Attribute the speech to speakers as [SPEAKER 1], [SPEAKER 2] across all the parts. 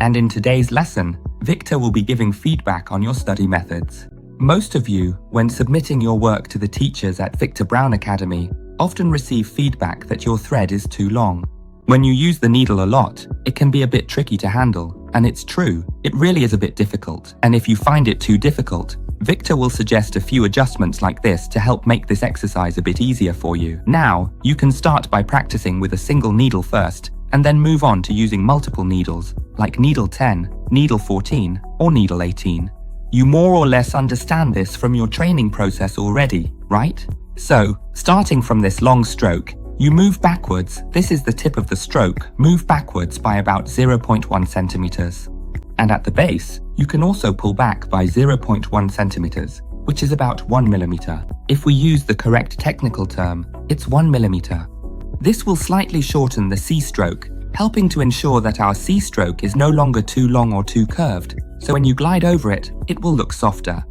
[SPEAKER 1] And in today's lesson, Victor will be giving feedback on your study methods. Most of you, when submitting your work to the teachers at Victor Brown Academy, often receive feedback that your thread is too long. When you use the needle a lot, it can be a bit tricky to handle, and it's true, it really is a bit difficult. And if you find it too difficult, Victor will suggest a few adjustments like this to help make this exercise a bit easier for you. Now, you can start by practicing with a single needle first, and then move on to using multiple needles, like needle 10, needle 14, or needle 18. You more or less understand this from your training process already, right? So, starting from this long stroke, you move backwards. This is the tip of the stroke. Move backwards by about 0.1 centimeters. And at the base, you can also pull back by 0.1 centimeters, which is about 1 millimeter. If we use the correct technical term, it's 1 millimeter. This will slightly shorten the C stroke, helping to ensure that our C stroke is no longer too long or too curved, so when you glide over it, it will look softer.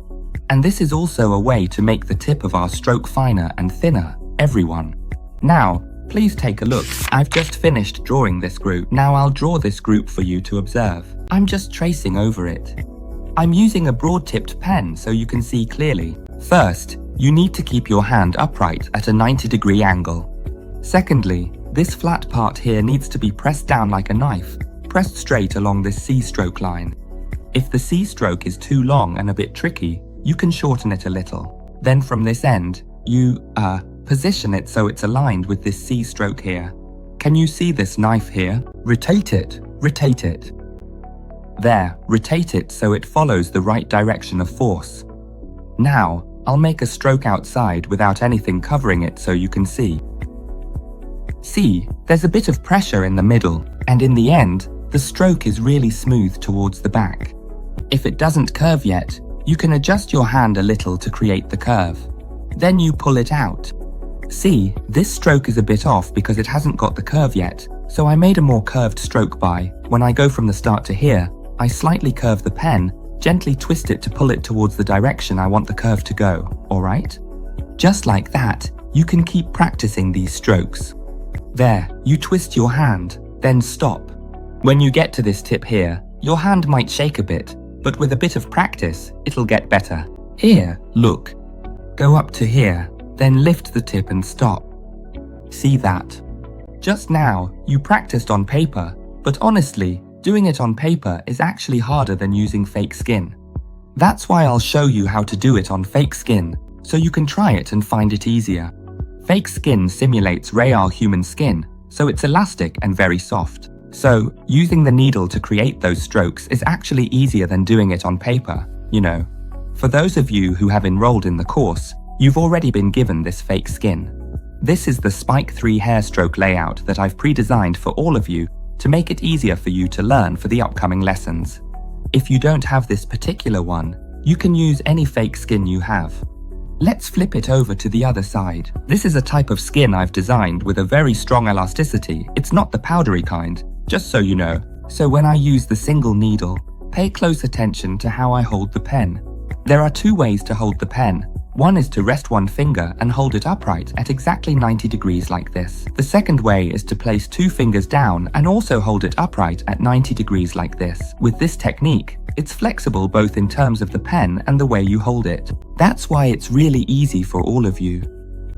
[SPEAKER 1] And this is also a way to make the tip of our stroke finer and thinner, everyone. Now, please take a look. I've just finished drawing this group. Now I'll draw this group for you to observe. I'm just tracing over it. I'm using a broad-tipped pen so you can see clearly. First, you need to keep your hand upright at a 90-degree angle. Secondly, this flat part here needs to be pressed down like a knife, pressed straight along this C stroke line. If the C stroke is too long and a bit tricky, you can shorten it a little. Then from this end, you, position it so it's aligned with this C stroke here. Can you see this knife here? Rotate it, rotate it. There, rotate it so it follows the right direction of force. Now, I'll make a stroke outside without anything covering it so you can see. See, there's a bit of pressure in the middle, and in the end, the stroke is really smooth towards the back. If it doesn't curve yet, you can adjust your hand a little to create the curve. Then you pull it out. See, this stroke is a bit off because it hasn't got the curve yet, so I made a more curved stroke by, when I go from the start to here, I slightly curve the pen, gently twist it to pull it towards the direction I want the curve to go, alright? Just like that, you can keep practicing these strokes. There, you twist your hand, then stop. When you get to this tip here, your hand might shake a bit, but with a bit of practice, it'll get better. Here, look. Go up to here, then lift the tip and stop. See that? Just now, you practiced on paper, but honestly, doing it on paper is actually harder than using fake skin. That's why I'll show you how to do it on fake skin, so you can try it and find it easier. Fake skin simulates real human skin, so it's elastic and very soft. So, using the needle to create those strokes is actually easier than doing it on paper, you know. For those of you who have enrolled in the course, you've already been given this fake skin. This is the Spike 3 hair stroke layout that I've pre-designed for all of you to make it easier for you to learn for the upcoming lessons. If you don't have this particular one, you can use any fake skin you have. Let's flip it over to the other side. This is a type of skin I've designed with a very strong elasticity. It's not the powdery kind, just so you know. So when I use the single needle, pay close attention to how I hold the pen. There are two ways to hold the pen. One is to rest one finger and hold it upright at exactly 90 degrees like this. The second way is to place two fingers down and also hold it upright at 90 degrees like this. With this technique, it's flexible both in terms of the pen and the way you hold it. That's why it's really easy for all of you.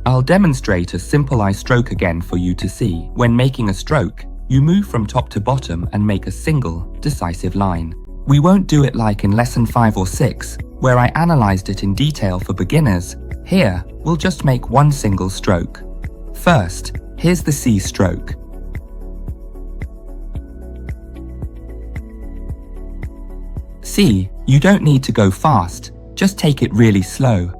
[SPEAKER 1] I'll demonstrate a simple eye stroke again for you to see. When making a stroke, you move from top to bottom and make a single, decisive line. We won't do it like in lesson 5 or 6, where I analyzed it in detail for beginners. Here, we'll just make one single stroke. First, here's the C stroke. See, you don't need to go fast, just take it really slow.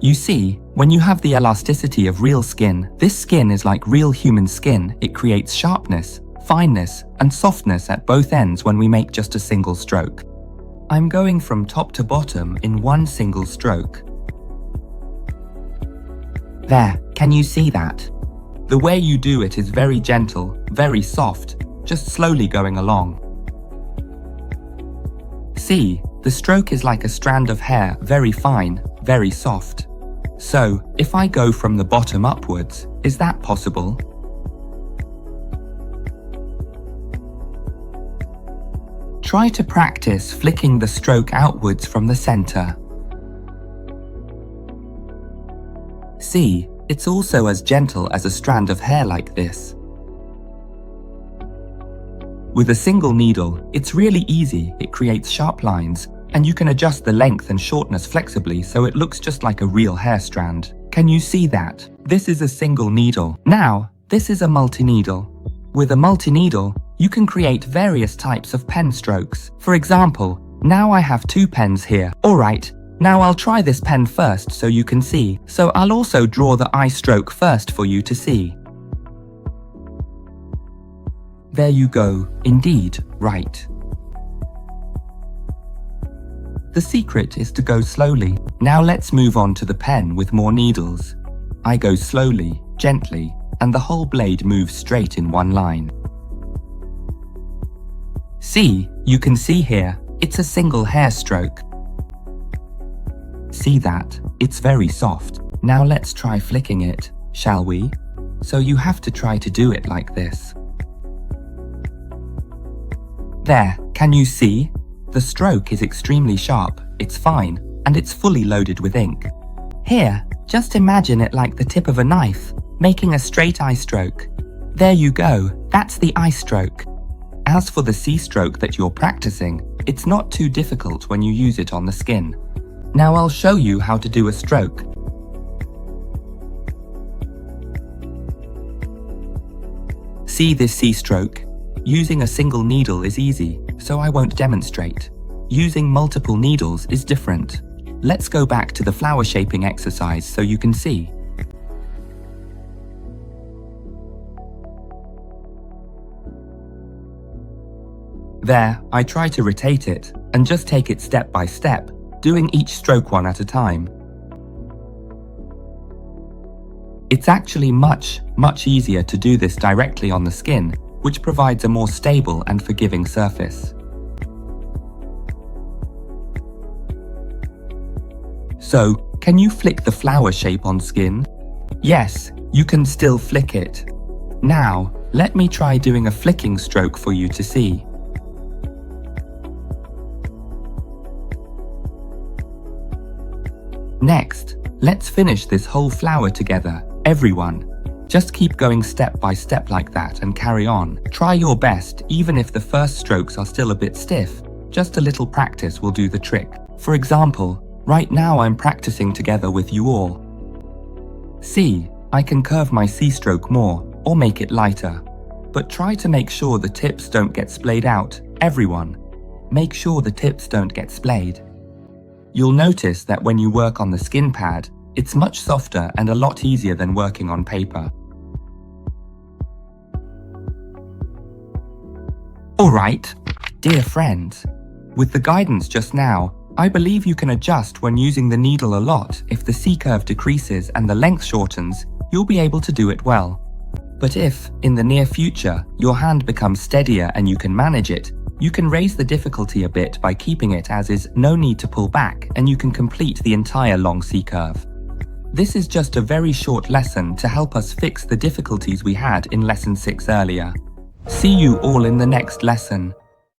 [SPEAKER 1] You see, when you have the elasticity of real skin, this skin is like real human skin. It creates sharpness, fineness, and softness at both ends when we make just a single stroke. I'm going from top to bottom in one single stroke. There, can you see that? The way you do it is very gentle, very soft, just slowly going along. See, the stroke is like a strand of hair, very fine, very soft. So, if I go from the bottom upwards, is that possible? Try to practice flicking the stroke outwards from the center. See, it's also as gentle as a strand of hair like this. With a single needle, it's really easy. It creates sharp lines, and you can adjust the length and shortness flexibly so it looks just like a real hair strand. Can you see that? This is a single needle. Now, this is a multi-needle. With a multi-needle, you can create various types of pen strokes. For example, now I have 2 pens here. Alright, now I'll try this pen first so you can see. So I'll also draw the eye stroke first for you to see. There you go, indeed, right. The secret is to go slowly. Now let's move on to the pen with more needles. I go slowly, gently, and the whole blade moves straight in one line. See, you can see here, it's a single hair stroke. See that? It's very soft. Now let's try flicking it, shall we? So you have to try to do it like this. There, can you see? The stroke is extremely sharp, it's fine, and it's fully loaded with ink. Here, just imagine it like the tip of a knife, making a straight eye stroke. There you go, that's the eye stroke. As for the C stroke that you're practicing, it's not too difficult when you use it on the skin. Now I'll show you how to do a stroke. See this C stroke? Using a single needle is easy, so I won't demonstrate. Using multiple needles is different. Let's go back to the flower shaping exercise so you can see. There, I try to rotate it and just take it step by step, doing each stroke one at a time. It's actually much easier to do this directly on the skin, which provides a more stable and forgiving surface. So, can you flick the flower shape on skin? Yes, you can still flick it. Now, let me try doing a flicking stroke for you to see. Next, let's finish this whole flower together, everyone. Just keep going step by step like that and carry on. Try your best, even if the first strokes are still a bit stiff. Just a little practice will do the trick. For example, right now I'm practicing together with you all. See, I can curve my C stroke more, or make it lighter. But try to make sure the tips don't get splayed out, everyone. Make sure the tips don't get splayed. You'll notice that when you work on the skin pad, it's much softer and a lot easier than working on paper. Alright, dear friends, with the guidance just now, I believe you can adjust when using the needle a lot. If the C-curve decreases and the length shortens, you'll be able to do it well. But if, in the near future, your hand becomes steadier and you can manage it, you can raise the difficulty a bit by keeping it as is, no need to pull back, and you can complete the entire long C-curve. This is just a very short lesson to help us fix the difficulties we had in lesson 6 earlier. See you all in the next lesson.